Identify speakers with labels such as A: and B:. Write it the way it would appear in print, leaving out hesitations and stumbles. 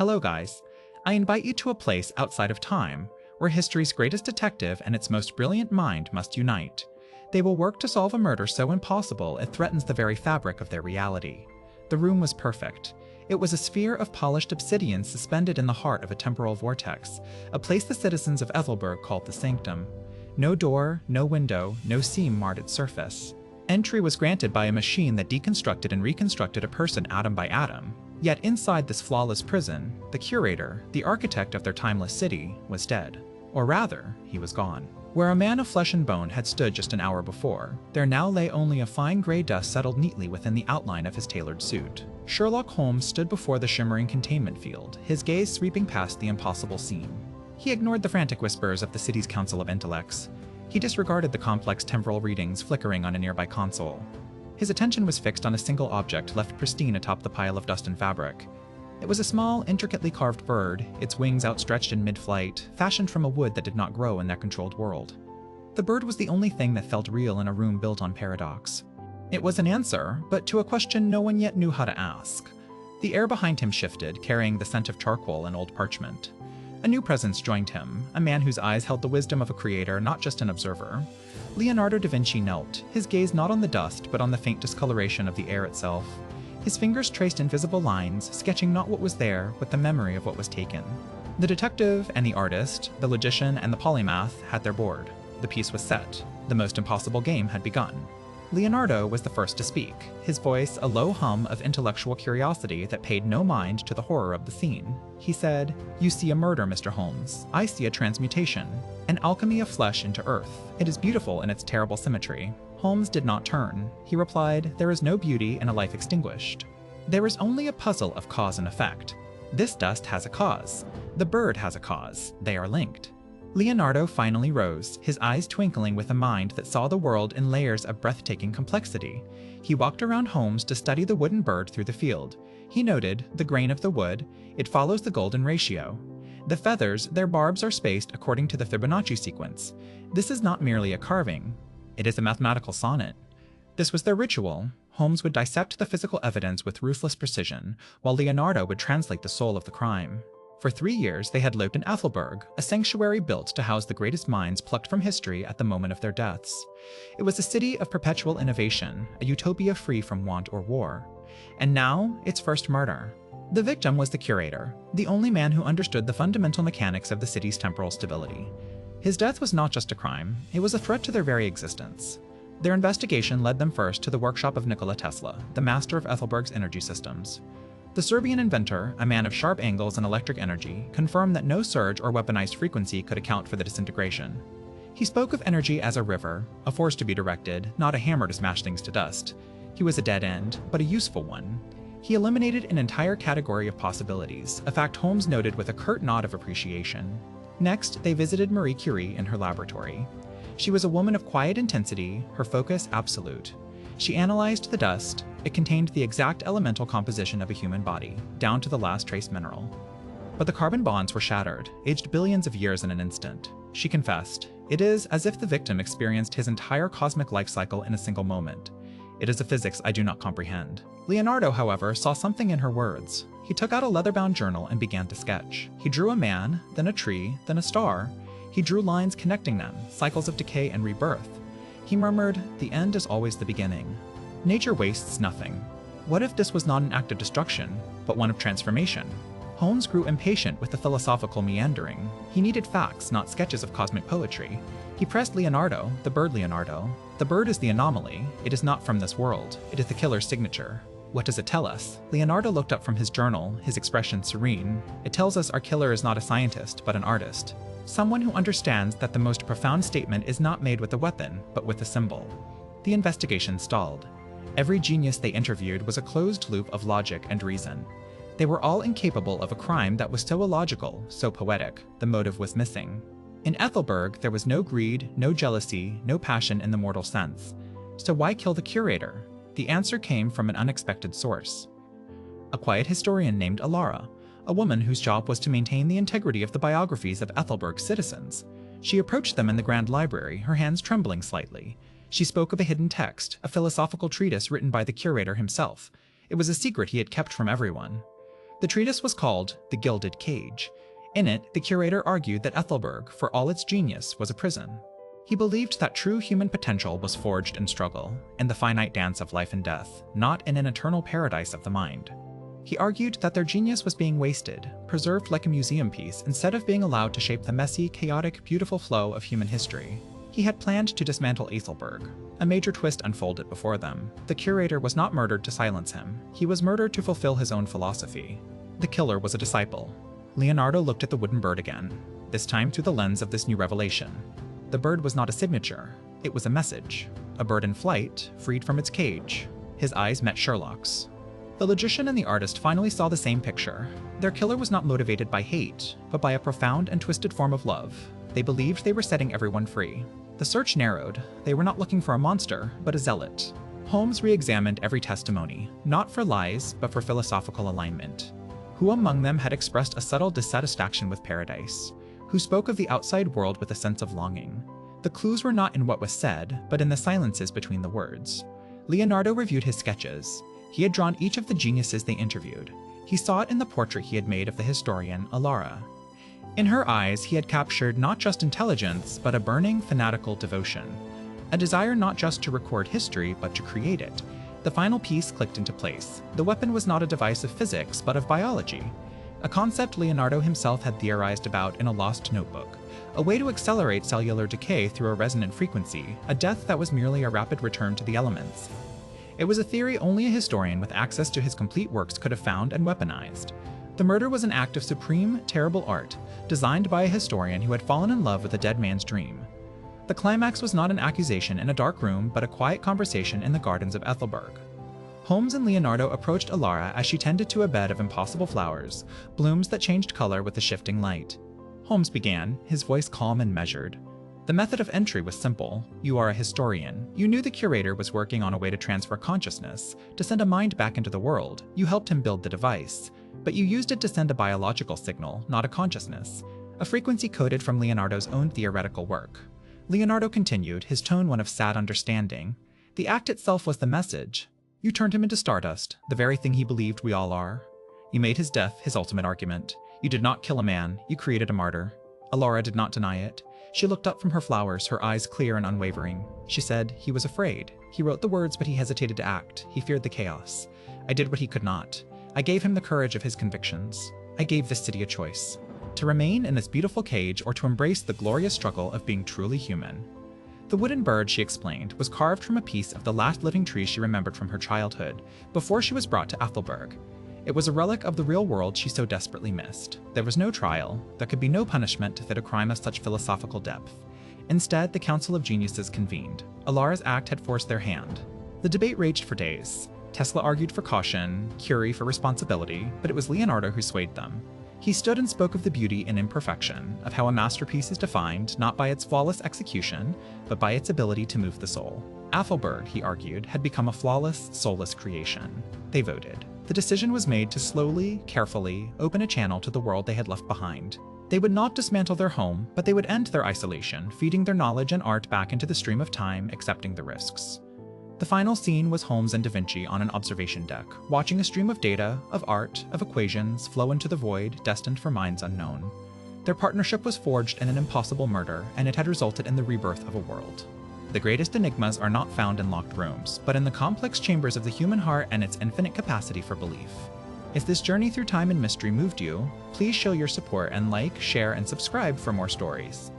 A: Hello guys, I invite you to a place outside of time, where history's greatest detective and its most brilliant mind must unite. They will work to solve a murder so impossible it threatens the very fabric of their reality. The room was perfect. It was a sphere of polished obsidian suspended in the heart of a temporal vortex, a place the citizens of Aethelburg called the Sanctum. No door, no window, no seam marred its surface. Entry was granted by a machine that deconstructed and reconstructed a person atom by atom. Yet inside this flawless prison, the Curator, the architect of their timeless city, was dead. Or rather, he was gone. Where a man of flesh and bone had stood just an hour before, there now lay only a fine gray dust settled neatly within the outline of his tailored suit. Sherlock Holmes stood before the shimmering containment field, his gaze sweeping past the impossible scene. He ignored the frantic whispers of the city's Council of Intellects. He disregarded the complex temporal readings flickering on a nearby console. His attention was fixed on a single object left pristine atop the pile of dust and fabric. It was a small, intricately carved bird, its wings outstretched in mid-flight, fashioned from a wood that did not grow in their controlled world. The bird was the only thing that felt real in a room built on paradox. It was an answer, but to a question no one yet knew how to ask. The air behind him shifted, carrying the scent of charcoal and old parchment. A new presence joined him, a man whose eyes held the wisdom of a creator, not just an observer. Leonardo da Vinci knelt, his gaze not on the dust, but on the faint discoloration of the air itself. His fingers traced invisible lines, sketching not what was there, but the memory of what was taken. The detective and the artist, the logician and the polymath had their board. The piece was set. The most impossible game had begun. Leonardo was the first to speak, his voice a low hum of intellectual curiosity that paid no mind to the horror of the scene. He said, "You see a murder, Mr. Holmes. I see a transmutation, an alchemy of flesh into earth. It is beautiful in its terrible symmetry." Holmes did not turn. He replied, "There is no beauty in a life extinguished. There is only a puzzle of cause and effect. This dust has a cause. The bird has a cause. They are linked." Leonardo finally rose, his eyes twinkling with a mind that saw the world in layers of breathtaking complexity. He walked around Holmes to study the wooden bird through the field. He noted the grain of the wood. It follows the golden ratio. The feathers, their barbs are spaced according to the Fibonacci sequence. This is not merely a carving. It is a mathematical sonnet. This was their ritual. Holmes would dissect the physical evidence with ruthless precision, while Leonardo would translate the soul of the crime. For 3 years, they had lived in Aethelburg, a sanctuary built to house the greatest minds plucked from history at the moment of their deaths. It was a city of perpetual innovation, a utopia free from want or war. And now, its first murder. The victim was the Curator, the only man who understood the fundamental mechanics of the city's temporal stability. His death was not just a crime, it was a threat to their very existence. Their investigation led them first to the workshop of Nikola Tesla, the master of Aethelburg's energy systems. The Serbian inventor, a man of sharp angles and electric energy, confirmed that no surge or weaponized frequency could account for the disintegration. He spoke of energy as a river, a force to be directed, not a hammer to smash things to dust. He was a dead end, but a useful one. He eliminated an entire category of possibilities, a fact Holmes noted with a curt nod of appreciation. Next, they visited Marie Curie in her laboratory. She was a woman of quiet intensity, her focus absolute. She analyzed the dust. It contained the exact elemental composition of a human body, down to the last trace mineral. But the carbon bonds were shattered, aged billions of years in an instant. She confessed, "It is as if the victim experienced his entire cosmic life cycle in a single moment. It is a physics I do not comprehend." Leonardo, however, saw something in her words. He took out a leather-bound journal and began to sketch. He drew a man, then a tree, then a star. He drew lines connecting them, cycles of decay and rebirth. He murmured, "The end is always the beginning. Nature wastes nothing." What if this was not an act of destruction, but one of transformation? Holmes grew impatient with the philosophical meandering. He needed facts, not sketches of cosmic poetry. He pressed Leonardo, the bird Leonardo. The bird is the anomaly. It is not from this world. It is the killer's signature. What does it tell us? Leonardo looked up from his journal, his expression serene. It tells us our killer is not a scientist, but an artist. Someone who understands that the most profound statement is not made with a weapon, but with a symbol. The investigation stalled. Every genius they interviewed was a closed loop of logic and reason. They were all incapable of a crime that was so illogical, so poetic. The motive was missing. In Aethelburg, there was no greed, no jealousy, no passion in the mortal sense. So why kill the Curator? The answer came from an unexpected source. A quiet historian named Alara, a woman whose job was to maintain the integrity of the biographies of Aethelburg's citizens. She approached them in the Grand Library, her hands trembling slightly. She spoke of a hidden text, a philosophical treatise written by the Curator himself. It was a secret he had kept from everyone. The treatise was called The Gilded Cage. In it, the curator argued that Aethelburg, for all its genius, was a prison. He believed that true human potential was forged in struggle, in the finite dance of life and death, not in an eternal paradise of the mind. He argued that their genius was being wasted, preserved like a museum piece, instead of being allowed to shape the messy, chaotic, beautiful flow of human history. He had planned to dismantle Aethelburg. A major twist unfolded before them. The curator was not murdered to silence him. He was murdered to fulfill his own philosophy. The killer was a disciple. Leonardo looked at the wooden bird again, this time through the lens of this new revelation. The bird was not a signature. It was a message. A bird in flight, freed from its cage. His eyes met Sherlock's. The logician and the artist finally saw the same picture. Their killer was not motivated by hate, but by a profound and twisted form of love. They believed they were setting everyone free. The search narrowed. They were not looking for a monster, but a zealot. Holmes re-examined every testimony, not for lies, but for philosophical alignment. Who among them had expressed a subtle dissatisfaction with paradise? Who spoke of the outside world with a sense of longing? The clues were not in what was said, but in the silences between the words. Leonardo reviewed his sketches. He had drawn each of the geniuses they interviewed. He saw it in the portrait he had made of the historian Alara. In her eyes, he had captured not just intelligence, but a burning, fanatical devotion. A desire not just to record history, but to create it. The final piece clicked into place. The weapon was not a device of physics, but of biology. A concept Leonardo himself had theorized about in a lost notebook. A way to accelerate cellular decay through a resonant frequency, a death that was merely a rapid return to the elements. It was a theory only a historian with access to his complete works could have found and weaponized. The murder was an act of supreme, terrible art, designed by a historian who had fallen in love with a dead man's dream. The climax was not an accusation in a dark room, but a quiet conversation in the gardens of Aethelburg. Holmes and Leonardo approached Alara as she tended to a bed of impossible flowers, blooms that changed color with the shifting light. Holmes began, his voice calm and measured. The method of entry was simple. You are a historian. You knew the curator was working on a way to transfer consciousness, to send a mind back into the world. You helped him build the device. But you used it to send a biological signal, not a consciousness. A frequency coded from Leonardo's own theoretical work. Leonardo continued, his tone one of sad understanding. The act itself was the message. You turned him into stardust, the very thing he believed we all are. You made his death his ultimate argument. You did not kill a man, you created a martyr. Alara did not deny it. She looked up from her flowers, her eyes clear and unwavering. She said, he was afraid. He wrote the words, but he hesitated to act. He feared the chaos. I did what he could not. I gave him the courage of his convictions. I gave this city a choice. To remain in this beautiful cage or to embrace the glorious struggle of being truly human. The wooden bird, she explained, was carved from a piece of the last living tree she remembered from her childhood, before she was brought to Aethelburg. It was a relic of the real world she so desperately missed. There was no trial. There could be no punishment to fit a crime of such philosophical depth. Instead, the Council of Geniuses convened. Alara's act had forced their hand. The debate raged for days. Tesla argued for caution, Curie for responsibility, but it was Leonardo who swayed them. He stood and spoke of the beauty in imperfection, of how a masterpiece is defined not by its flawless execution, but by its ability to move the soul. Aethelburg, he argued, had become a flawless, soulless creation. They voted. The decision was made to slowly, carefully, open a channel to the world they had left behind. They would not dismantle their home, but they would end their isolation, feeding their knowledge and art back into the stream of time, accepting the risks. The final scene was Holmes and Da Vinci on an observation deck, watching a stream of data, of art, of equations flow into the void, destined for minds unknown. Their partnership was forged in an impossible murder, and it had resulted in the rebirth of a world. The greatest enigmas are not found in locked rooms, but in the complex chambers of the human heart and its infinite capacity for belief. If this journey through time and mystery moved you, please show your support and like, share, and subscribe for more stories.